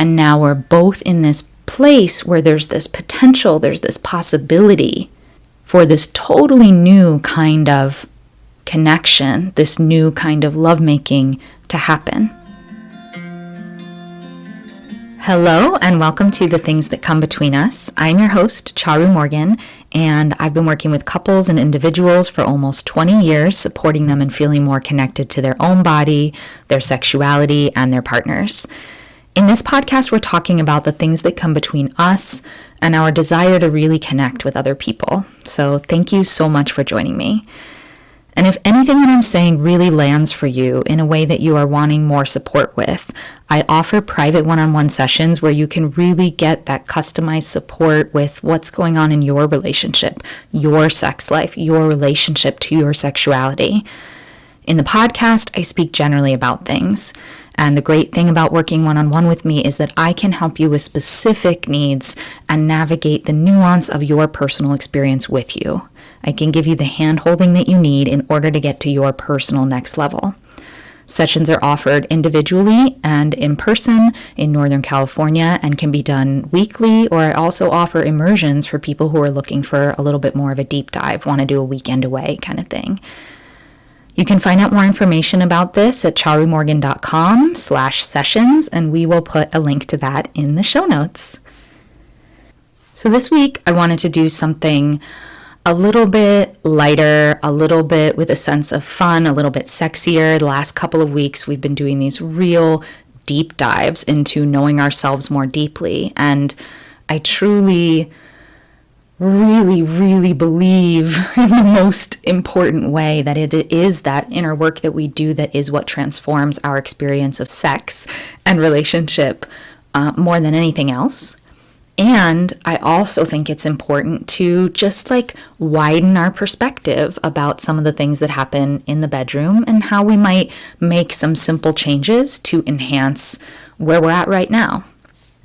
And now we're both in this place where there's this potential, there's this possibility for this totally new kind of connection, this new kind of lovemaking to happen. Hello, and welcome to The Things That Come Between Us. I'm your host, Charu Morgan, and I've been working with couples and individuals for almost 20 years, supporting them in feeling more connected to their own body, their sexuality, and their partners. In this podcast, we're talking about the things that come between us and our desire to really connect with other people. So thank you so much for joining me. And if anything that I'm saying really lands for you in a way that you are wanting more support with, I offer private one-on-one sessions where you can really get that customized support with what's going on in your relationship, your sex life, your relationship to your sexuality. In the podcast, I speak generally about things. And the great thing about working one-on-one with me is that I can help you with specific needs and navigate the nuance of your personal experience with you. I can give you the hand-holding that you need in order to get to your personal next level. Sessions are offered individually and in person in Northern California and can be done weekly, or I also offer immersions for people who are looking for a little bit more of a deep dive, want to do a weekend away kind of thing. You can find out more information about this at charumorgan.com/sessions, and we will put a link to that in the show notes. So this week, I wanted to do something a little bit lighter, a little bit with a sense of fun, a little bit sexier. The last couple of weeks, we've been doing these real deep dives into knowing ourselves more deeply, and I truly really believe in the most important way that it is that inner work that we do that is what transforms our experience of sex and relationship more than anything else. And I also think it's important to just widen our perspective about some of the things that happen in the bedroom and how we might make some simple changes to enhance where we're at right now.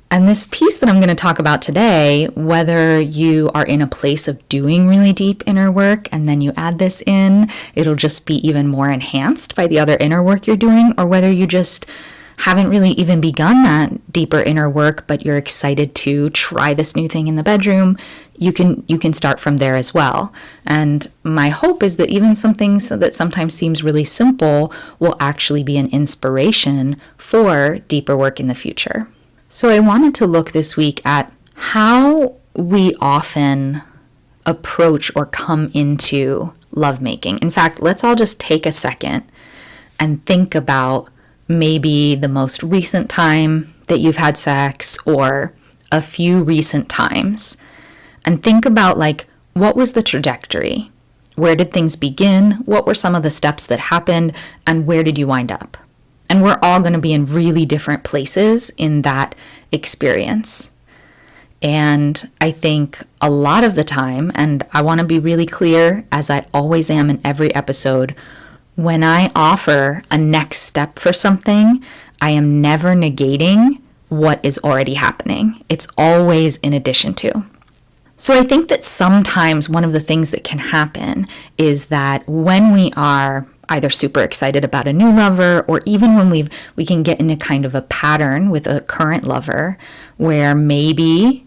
And this piece that I'm going to talk about today, whether you are in a place of doing really deep inner work and then you add this in, it'll just be even more enhanced by the other inner work you're doing, or whether you just haven't really even begun that deeper inner work, but you're excited to try this new thing in the bedroom, you can start from there as well. And my hope is that even some things that sometimes seems really simple will actually be an inspiration for deeper work in the future. So I wanted to look this week at how we often approach or come into lovemaking. In fact, let's all just take a second and think about maybe the most recent time that you've had sex or a few recent times, and think about what was the trajectory? Where did things begin? What were some of the steps that happened? And where did you wind up? And we're all going to be in really different places in that experience. And I think a lot of the time, and I want to be really clear, as I always am in every episode, when I offer a next step for something, I am never negating what is already happening. It's always in addition to. So I think that sometimes one of the things that can happen is that when we are either super excited about a new lover, or even when we can get into kind of a pattern with a current lover where maybe,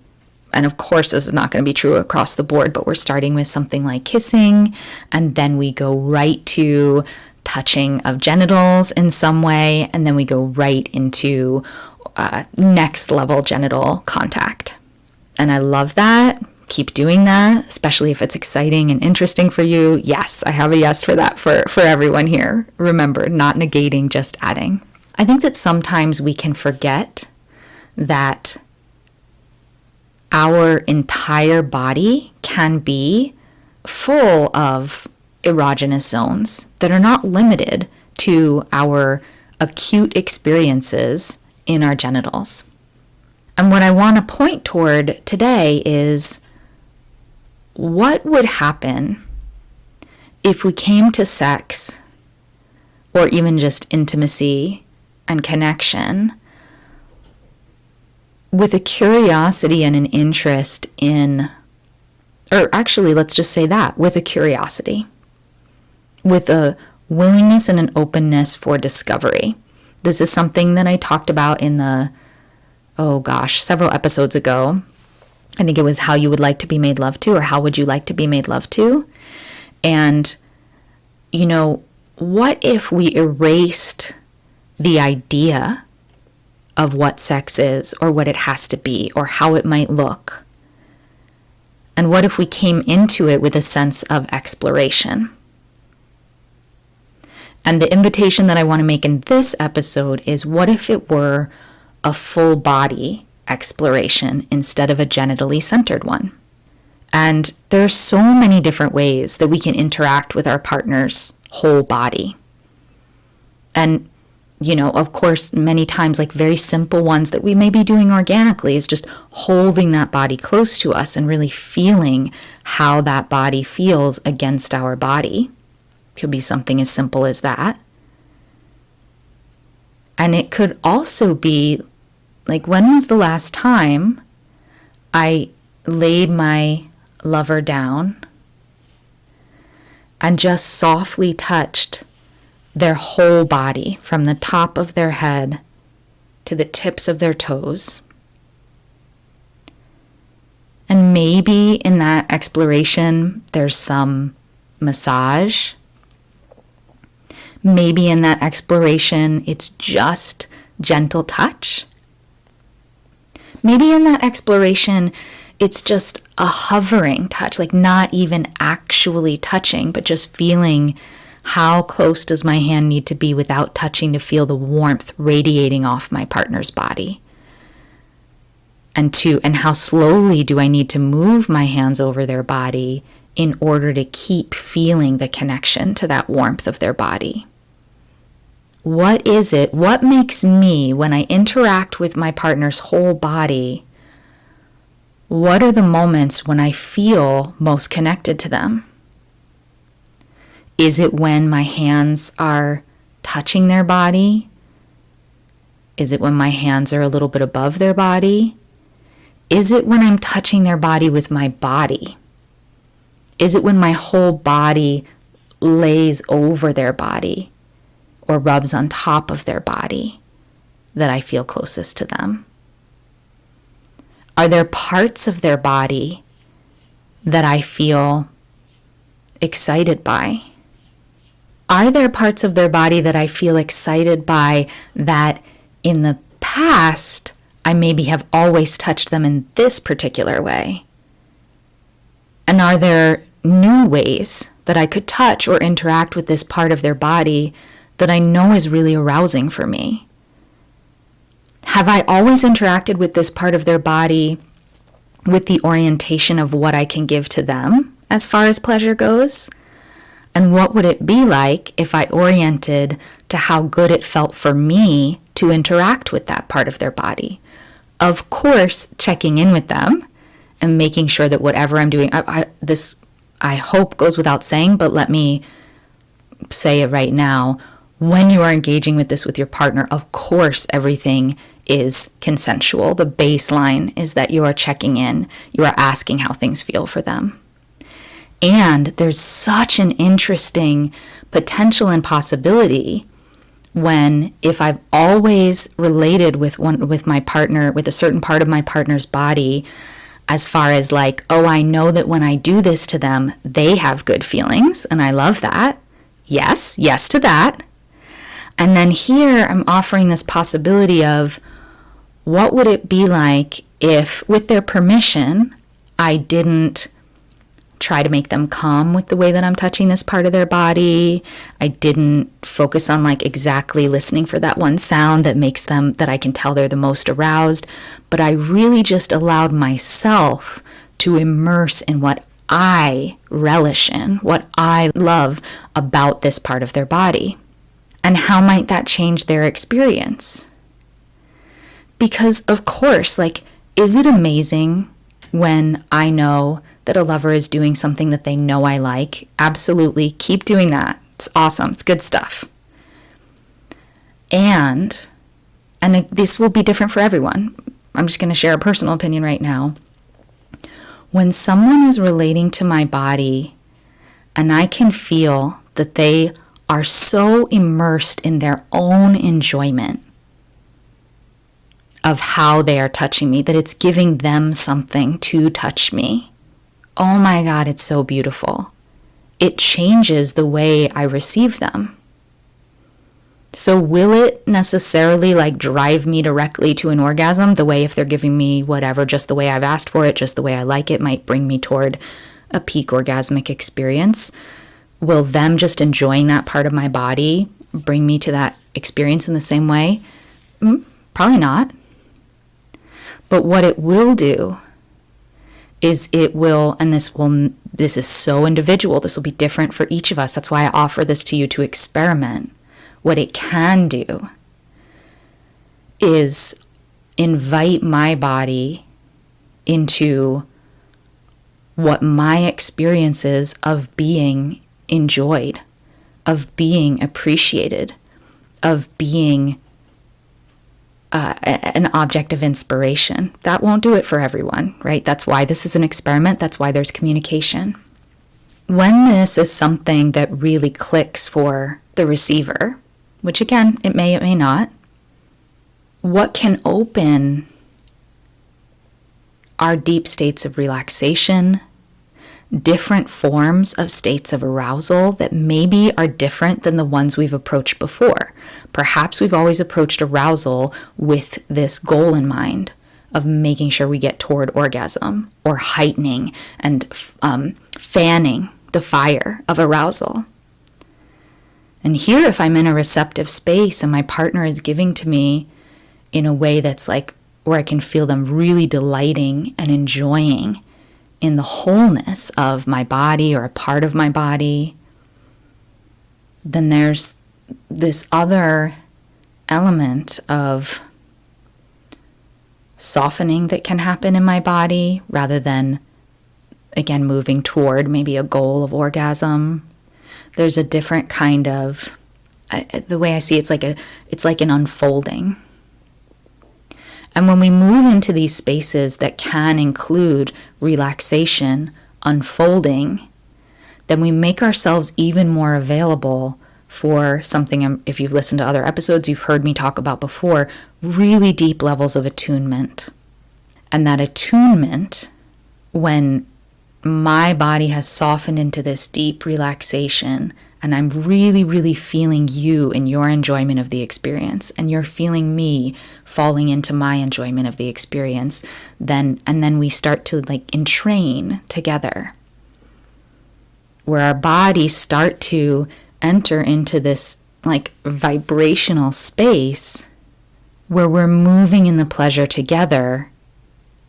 and of course this is not going to be true across the board, but we're starting with something like kissing, and then we go right to touching of genitals in some way, and then we go right into next level genital contact. And I love that. Keep doing that, especially if it's exciting and interesting for you. Yes, I have a yes for that for everyone here. Remember, not negating, just adding. I think that sometimes we can forget that our entire body can be full of erogenous zones that are not limited to our acute experiences in our genitals. And what I want to point toward today is what would happen if we came to sex, or even just intimacy and connection, with a curiosity and an interest in, or actually, let's just say that, with a curiosity, with a willingness and an openness for discovery. This is something that I talked about in the several episodes ago. I think it was how you would like to be made love to, or how would you like to be made love to? And, what if we erased the idea of what sex is, or what it has to be, or how it might look? And what if we came into it with a sense of exploration? And the invitation that I want to make in this episode is, what if it were a full body exploration instead of a genitally centered one? And there are so many different ways that we can interact with our partner's whole body. And, of course, many times, like very simple ones that we may be doing organically is just holding that body close to us and really feeling how that body feels against our body. Could be something as simple as that. And it could also be like, when was the last time I laid my lover down and just softly touched their whole body from the top of their head to the tips of their toes? And maybe in that exploration, there's some massage. Maybe in that exploration, it's just gentle touch. Maybe in that exploration, it's just a hovering touch, like not even actually touching, but just feeling how close does my hand need to be without touching to feel the warmth radiating off my partner's body. And how slowly do I need to move my hands over their body in order to keep feeling the connection to that warmth of their body? What is it? What makes me, when I interact with my partner's whole body, what are the moments when I feel most connected to them? Is it when my hands are touching their body? Is it when my hands are a little bit above their body? Is it when I'm touching their body with my body? Is it when my whole body lays over their body or rubs on top of their body that I feel closest to them? Are there parts of their body that I feel excited by? Are there parts of their body that I feel excited by that in the past I maybe have always touched them in this particular way? And are there new ways that I could touch or interact with this part of their body that I know is really arousing for me? Have I always interacted with this part of their body with the orientation of what I can give to them as far as pleasure goes? And what would it be like if I oriented to how good it felt for me to interact with that part of their body? Of course, checking in with them and making sure that whatever I'm doing, this I hope goes without saying, but let me say it right now. When you are engaging with this with your partner, of course, everything is consensual. The baseline is that you are checking in. You are asking how things feel for them. And there's such an interesting potential and possibility when, if I've always related with my partner, with a certain part of my partner's body, as far as like, oh, I know that when I do this to them, they have good feelings, and I love that. Yes to that. And then here I'm offering this possibility of, what would it be like if, with their permission, I didn't try to make them come with the way that I'm touching this part of their body. I didn't focus on like exactly listening for that one sound that makes them, that I can tell they're the most aroused, but I really just allowed myself to immerse in what I relish in, what I love about this part of their body. And how might that change their experience? Because of course, like, is it amazing when I know that a lover is doing something that they know I like? Absolutely. Keep doing that. It's awesome. It's good stuff. And this will be different for everyone. I'm just going to share a personal opinion right now. When someone is relating to my body and I can feel that they are so immersed in their own enjoyment of how they are touching me, that it's giving them something to touch me. Oh my God, it's so beautiful. It changes the way I receive them. So will it necessarily like drive me directly to an orgasm? The way if they're giving me whatever, just the way I've asked for it, just the way I like it, might bring me toward a peak orgasmic experience. Will them just enjoying that part of my body bring me to that experience in the same way? Probably not. But what it will do is it will, and this is so individual, this will be different for each of us. That's why I offer this to you to experiment. What it can do is invite my body into what my experience is of being enjoyed, of being appreciated, of being an object of inspiration. That won't do it for everyone, right? That's why this is an experiment. That's why there's communication. When this is something that really clicks for the receiver, which again, it may not, what can open are deep states of relaxation, different forms of states of arousal that maybe are different than the ones we've approached before. Perhaps we've always approached arousal with this goal in mind of making sure we get toward orgasm or heightening and fanning the fire of arousal. And here, if I'm in a receptive space and my partner is giving to me in a way that's like where I can feel them really delighting and enjoying in the wholeness of my body or a part of my body, then there's this other element of softening that can happen in my body rather than, again, moving toward maybe a goal of orgasm. There's a different kind of, the way I see it, it's like an unfolding. And when we move into these spaces that can include relaxation, unfolding, then we make ourselves even more available for something, if you've listened to other episodes, you've heard me talk about before, really deep levels of attunement. And that attunement, when my body has softened into this deep relaxation, and I'm really, really feeling you in your enjoyment of the experience, and you're feeling me falling into my enjoyment of the experience, and then we start to like entrain together, where our bodies start to enter into this like vibrational space where we're moving in the pleasure together.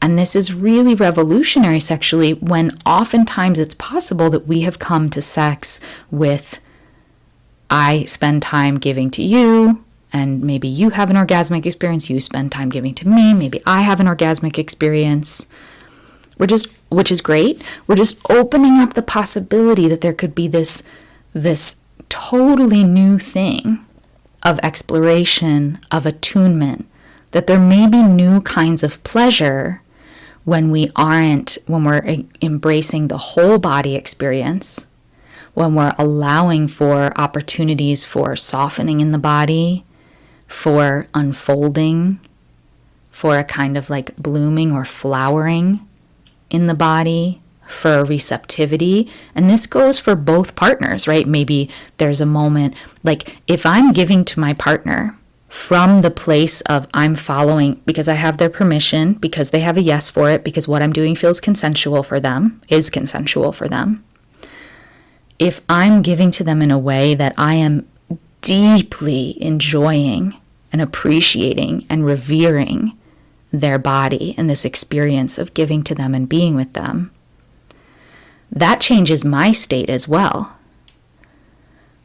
And this is really revolutionary sexually, when oftentimes it's possible that we have come to sex with, I spend time giving to you, and maybe you have an orgasmic experience, you spend time giving to me, maybe I have an orgasmic experience. Which is great. We're just opening up the possibility that there could be this totally new thing of exploration, of attunement, that there may be new kinds of pleasure when we're embracing the whole body experience, when we're allowing for opportunities for softening in the body, for unfolding, for a kind of like blooming or flowering in the body, for receptivity. And this goes for both partners, right? Maybe there's a moment, like if I'm giving to my partner from the place of I'm following because I have their permission, because they have a yes for it, because what I'm doing feels consensual for them, is consensual for them. If I'm giving to them in a way that I am deeply enjoying and appreciating and revering their body and this experience of giving to them and being with them, that changes my state as well.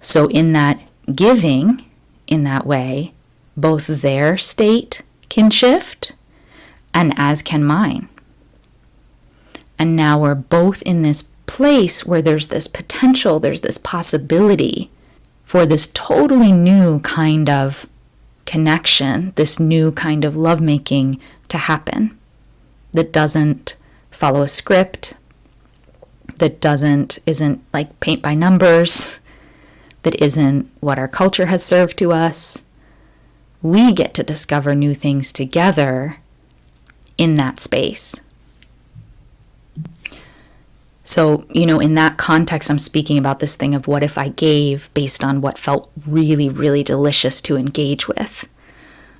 So in that giving, in that way, both their state can shift, and as can mine. And now we're both in this place where there's this potential, there's this possibility for this totally new kind of connection, this new kind of lovemaking to happen that doesn't follow a script, that isn't like paint by numbers, that isn't what our culture has served to us. we get to discover new things together in that space. So, in that context, I'm speaking about this thing of what if I gave based on what felt really, really delicious to engage with.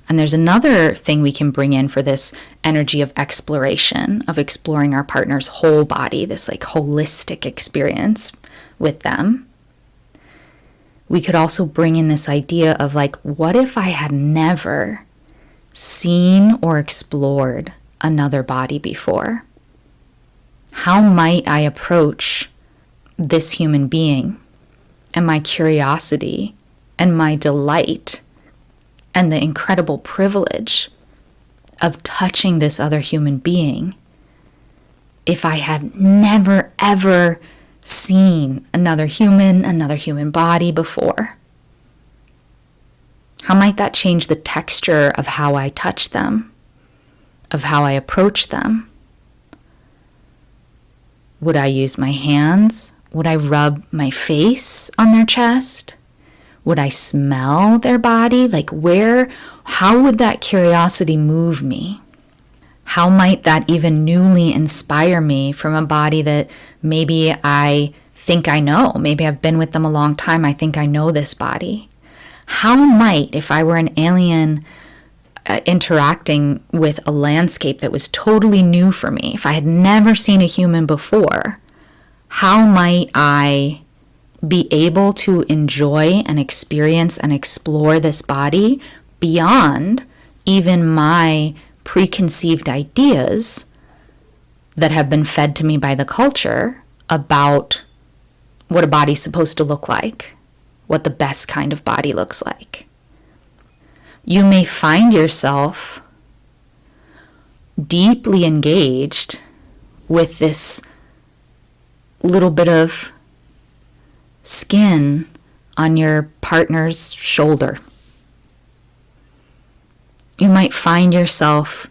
And there's another thing we can bring in for this energy of exploration, of exploring our partner's whole body, this like holistic experience with them. We could also bring in this idea of like, what if I had never seen or explored another body before? How might I approach this human being and my curiosity and my delight and the incredible privilege of touching this other human being if I had never, ever seen another human body before? How might that change the texture of how I touch them, of how I approach them? Would I use my hands? Would I rub my face on their chest? Would I smell their body? How would that curiosity move me? How might that even newly inspire me from a body that maybe I think I know? Maybe I've been with them a long time. I think I know this body. How might, if I were an alien interacting with a landscape that was totally new for me, if I had never seen a human before, how might I be able to enjoy and experience and explore this body beyond even my preconceived ideas that have been fed to me by the culture about what a body's supposed to look like, what the best kind of body looks like? You may find yourself deeply engaged with this little bit of skin on your partner's shoulder. You might find yourself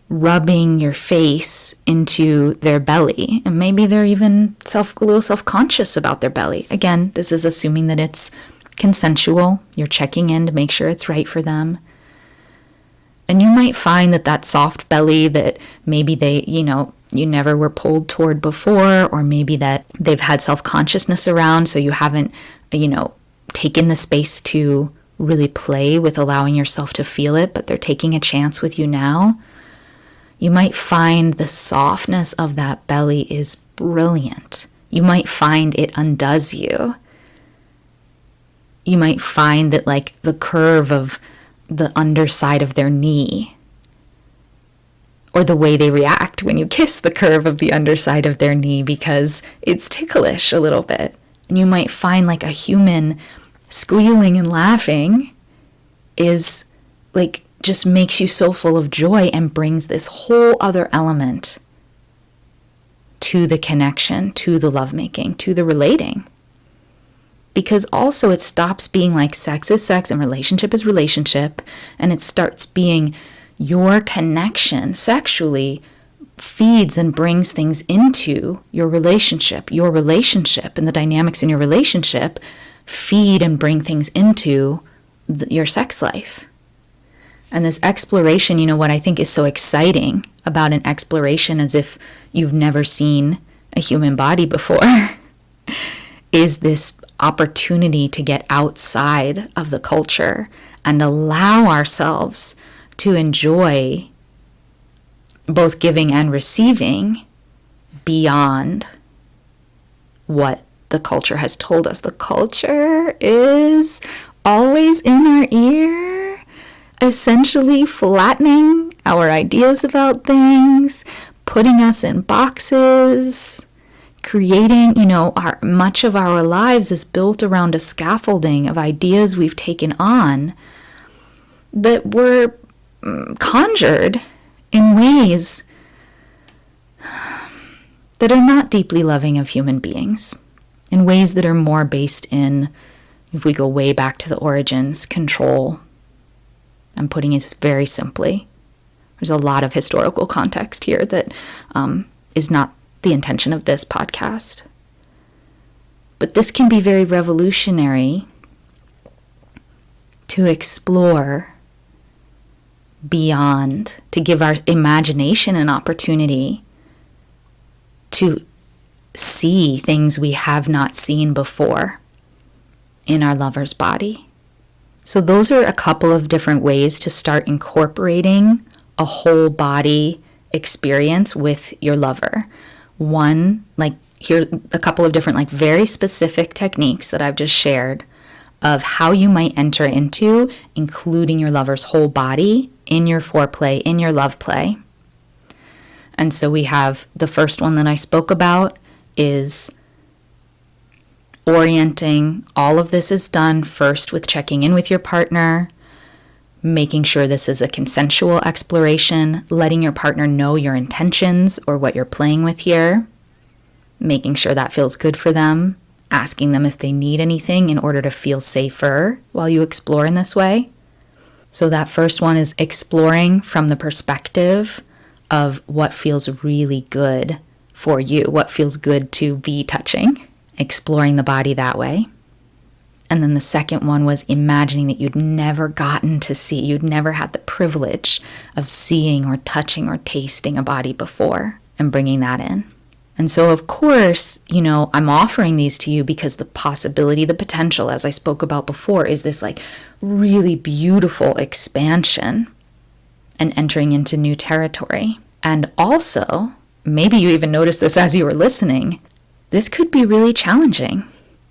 rubbing your face into their belly, and maybe they're even a little self-conscious about their belly. Again, this is assuming that it's consensual. You're checking in to make sure it's right for them. And you might find that soft belly that maybe they, you never were pulled toward before, or maybe that they've had self-consciousness around, so you haven't, taken the space to really play with allowing yourself to feel it, but they're taking a chance with you now. You might find the softness of that belly is brilliant. You might find it undoes you. You might find that the curve of the underside of their knee, or the way they react when you kiss the curve of the underside of their knee, because it's ticklish a little bit. And you might find a human squealing and laughing is just makes you so full of joy and brings this whole other element to the connection, to the lovemaking, to the relating. Because also it stops being sex is sex and relationship is relationship, and it starts being your connection sexually feeds and brings things into your relationship and the dynamics in your relationship feed and bring things into your sex life. And this exploration, what I think is so exciting about an exploration, as if you've never seen a human body before, is this opportunity to get outside of the culture and allow ourselves to enjoy both giving and receiving beyond what the culture has told us. The culture is always in our ear, essentially flattening our ideas about things, putting us in boxes, creating, much of our lives is built around a scaffolding of ideas we've taken on that were conjured in ways that are not deeply loving of human beings, in ways that are more based in, if we go way back to the origins, control. I'm putting it very simply. There's a lot of historical context here that is not the intention of this podcast. But this can be very revolutionary to explore beyond, to give our imagination an opportunity to see things we have not seen before in our lover's body. So those are a couple of different ways to start incorporating a whole body experience with your lover. One, like here, a couple of different, like very specific techniques that I've just shared of how you might enter into including your lover's whole body in your foreplay, in your love play. And so we have the first one that I spoke about is orienting. All of this is done first with checking in with your partner, making sure this is a consensual exploration, letting your partner know your intentions or what you're playing with here, making sure that feels good for them, asking them if they need anything in order to feel safer while you explore in this way. So that first one is exploring from the perspective of what feels really good for you, what feels good to be touching, exploring the body that way. And then the second one was imagining that you'd never gotten to see, you'd never had the privilege of seeing or touching or tasting a body before, and bringing that in. And so, of course, I'm offering these to you because the possibility, the potential, as I spoke about before, is this like really beautiful expansion and entering into new territory. And also, maybe you even noticed this as you were listening, this could be really challenging.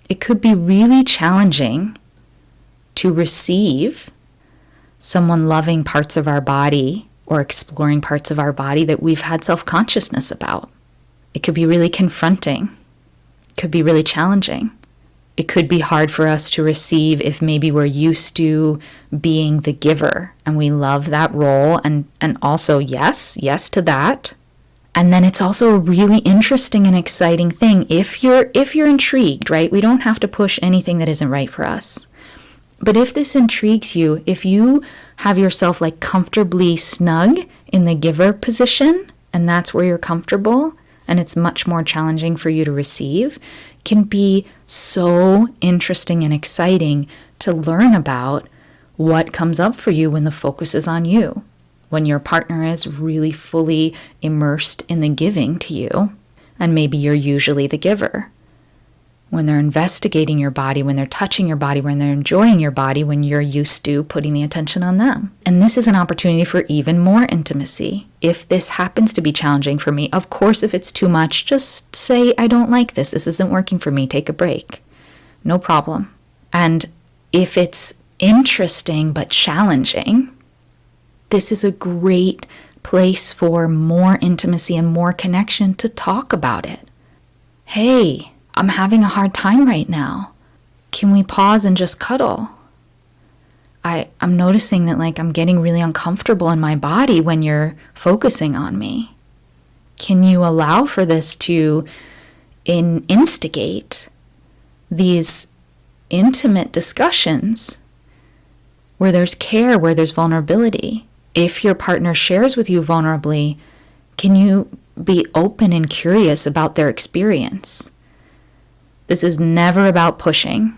It could be really challenging to receive someone loving parts of our body or exploring parts of our body that we've had self-consciousness about. It could be really confronting. It could be really challenging. It could be hard for us to receive if maybe we're used to being the giver and we love that role, and also yes to that. And then it's also a really interesting and exciting thing if you're intrigued, right? We don't have to push anything that isn't right for us. But if this intrigues you, if you have yourself like comfortably snug in the giver position, and that's where you're comfortable, and it's much more challenging for you to receive, can be so interesting and exciting to learn about what comes up for you when the focus is on you, when your partner is really fully immersed in the giving to you, and maybe you're usually the giver. When they're investigating your body, when they're touching your body, when they're enjoying your body, when you're used to putting the attention on them. And this is an opportunity for even more intimacy. If this happens to be challenging for me, of course, if it's too much, just say, I don't like this. This isn't working for me. Take a break. No problem. And if it's interesting but challenging, this is a great place for more intimacy and more connection to talk about it. Hey, I'm having a hard time right now. Can we pause and just cuddle? I'm noticing that I'm getting really uncomfortable in my body when you're focusing on me. Can you allow for this to instigate these intimate discussions where there's care, where there's vulnerability? If your partner shares with you vulnerably, can you be open and curious about their experience? This is never about pushing.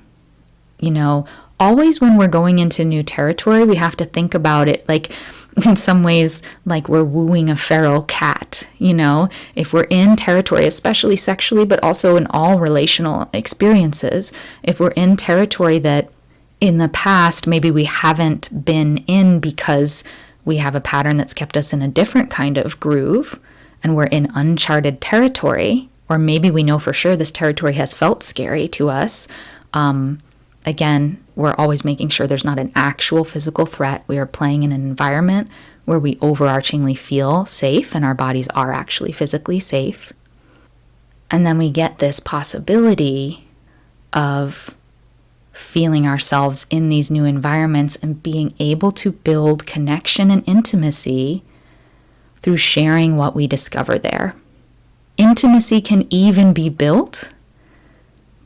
Always when we're going into new territory, we have to think about it in some ways like we're wooing a feral cat. If we're in territory, especially sexually, but also in all relational experiences, if we're in territory that in the past maybe we haven't been in because we have a pattern that's kept us in a different kind of groove, and we're in uncharted territory, or maybe we know for sure this territory has felt scary to us. Again, we're always making sure there's not an actual physical threat. We are playing in an environment where we overarchingly feel safe and our bodies are actually physically safe. And then we get this possibility of feeling ourselves in these new environments and being able to build connection and intimacy through sharing what we discover there. Intimacy can even be built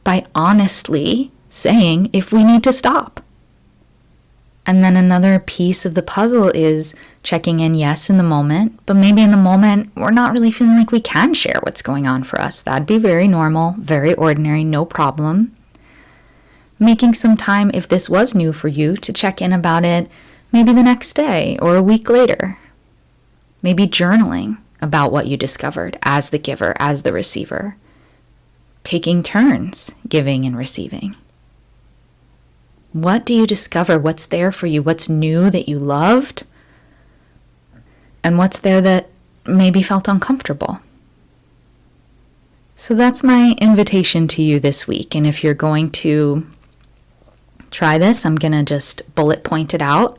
by honestly saying if we need to stop. And then another piece of the puzzle is checking in, yes, in the moment, but maybe in the moment we're not really feeling like we can share what's going on for us. That'd be very normal, very ordinary, no problem. Making some time, if this was new for you, to check in about it, Maybe the next day or a week later. Maybe journaling about what you discovered as the giver, as the receiver. Taking turns giving and receiving. What do you discover? What's there for you? What's new that you loved? And what's there that maybe felt uncomfortable? So that's my invitation to you this week. And if you're going to try this, I'm going to just bullet point it out.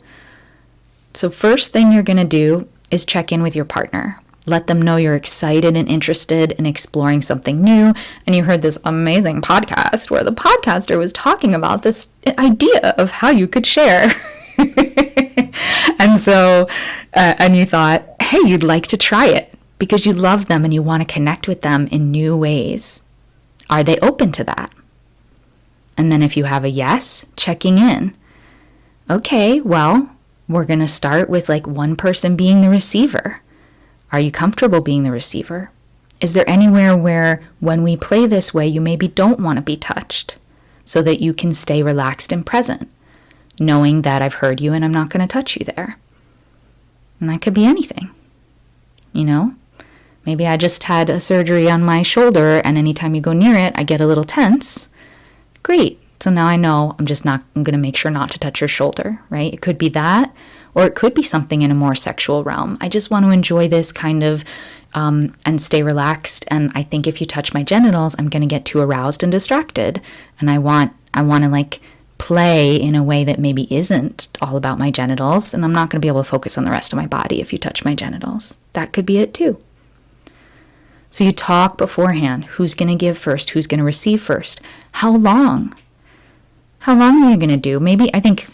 So first thing you're going to do is check in with your partner. Let them know you're excited and interested in exploring something new. And you heard this amazing podcast where the podcaster was talking about this idea of how you could share. And so, and you thought, hey, you'd like to try it because you love them and you want to connect with them in new ways. Are they open to that? And then if you have a yes, checking in. Okay, well, we're going to start with like one person being the receiver. Are you comfortable being the receiver? Is there anywhere where when we play this way, you maybe don't want to be touched so that you can stay relaxed and present, knowing that I've heard you and I'm not going to touch you there? And that could be anything, you know? Maybe I just had a surgery on my shoulder and anytime you go near it, I get a little tense. Great. So now I know I'm going to make sure not to touch your shoulder, right? It could be that, or it could be something in a more sexual realm. I just want to enjoy this kind of, and stay relaxed. And I think if you touch my genitals, I'm going to get too aroused and distracted. And I want to like play in a way that maybe isn't all about my genitals. And I'm not going to be able to focus on the rest of my body if you touch my genitals. That could be it too. So you talk beforehand. Who's going to give first? Who's going to receive first? How long? How long are you going to do? Maybe, I think,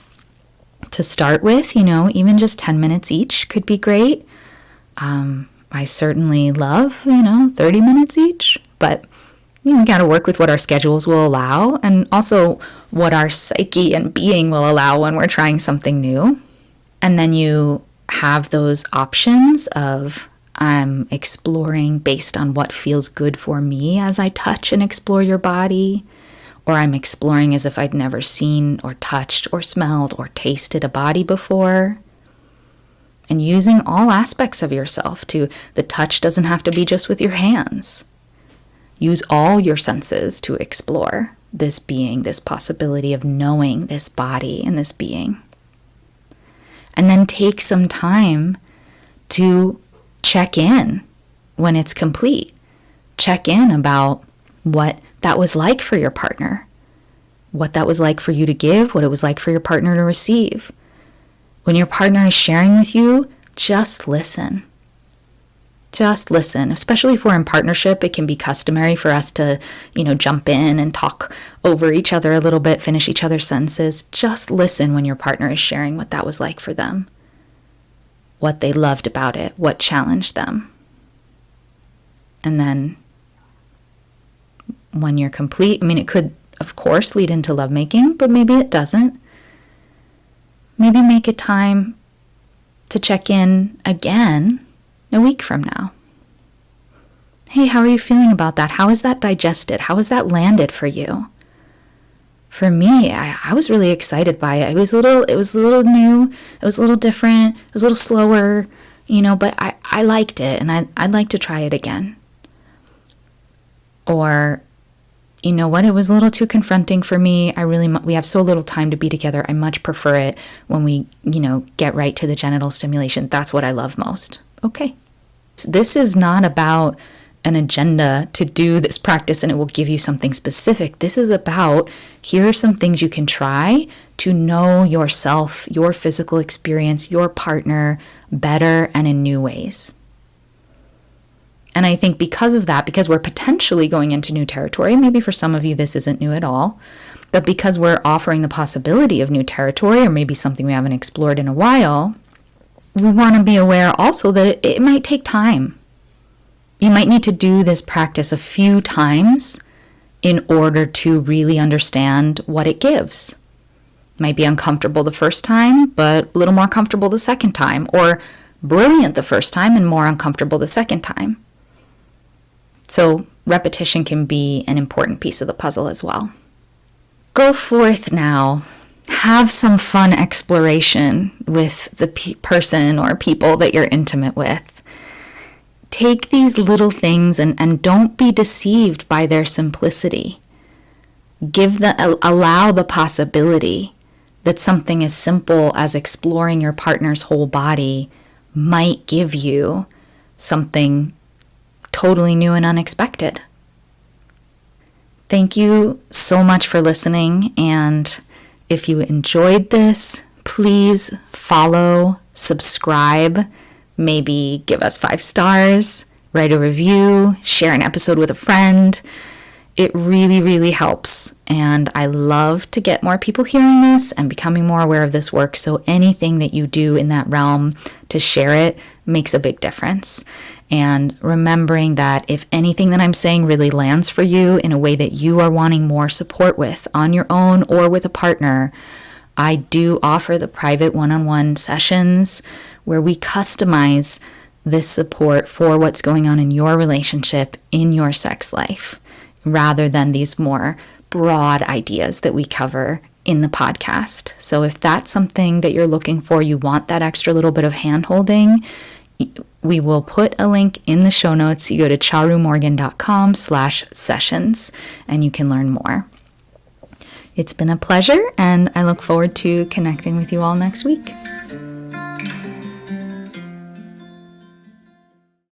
to start with, even just 10 minutes each could be great. I certainly love, 30 minutes each. But, we got to work with what our schedules will allow and also what our psyche and being will allow when we're trying something new. And then you have those options of I'm exploring based on what feels good for me as I touch and explore your body, or I'm exploring as if I'd never seen or touched or smelled or tasted a body before. And using all aspects of yourself the touch doesn't have to be just with your hands. Use all your senses to explore this being, this possibility of knowing this body and this being. And then take some time to check in when it's complete. Check in about what that was like for your partner, what that was like for you to give, what it was like for your partner to receive. When your partner is sharing with you, just listen. Just listen. Especially if we're in partnership, it can be customary for us to, jump in and talk over each other a little bit, finish each other's sentences. Just listen when your partner is sharing what that was like for them, what they loved about it, what challenged them. And then when you're complete, it could, of course, lead into lovemaking, but maybe it doesn't. Maybe make a time to check in again a week from now. Hey, how are you feeling about that? How is that digested? How has that landed for you? For me, I was really excited by it. It was a little new. It was a little different. It was a little slower, but I liked it and I'd like to try it again. Or, you know what? It was a little too confronting for me. We have so little time to be together. I much prefer it when we, get right to the genital stimulation. That's what I love most. Okay. This is not about an agenda to do this practice and it will give you something specific. This is about, here are some things you can try to know yourself, your physical experience, your partner better and in new ways. And I think because of that, because we're potentially going into new territory, maybe for some of you this isn't new at all, but because we're offering the possibility of new territory or maybe something we haven't explored in a while, we want to be aware also that it might take time. You might need to do this practice a few times in order to really understand what it gives. It might be uncomfortable the first time, but a little more comfortable the second time, or brilliant the first time and more uncomfortable the second time. So repetition can be an important piece of the puzzle as well. Go forth now Have some fun exploration with the person or people that you're intimate with. Take these little things and don't be deceived by their simplicity. Allow the possibility that something as simple as exploring your partner's whole body might give you something totally new and unexpected. Thank you so much for listening, and if you enjoyed this, please follow, subscribe, maybe give us 5 stars, write a review, share an episode with a friend. It really, really helps, and I love to get more people hearing this and becoming more aware of this work, so anything that you do in that realm to share it makes a big difference. And remembering that if anything that I'm saying really lands for you in a way that you are wanting more support with on your own or with a partner, I do offer the private one-on-one sessions where we customize this support for what's going on in your relationship, in your sex life, rather than these more broad ideas that we cover in the podcast. So if that's something that you're looking for, you want that extra little bit of hand-holding, we will put a link in the show notes. You go to charumorgan.com/sessions and you can learn more. It's been a pleasure, and I look forward to connecting with you all next week.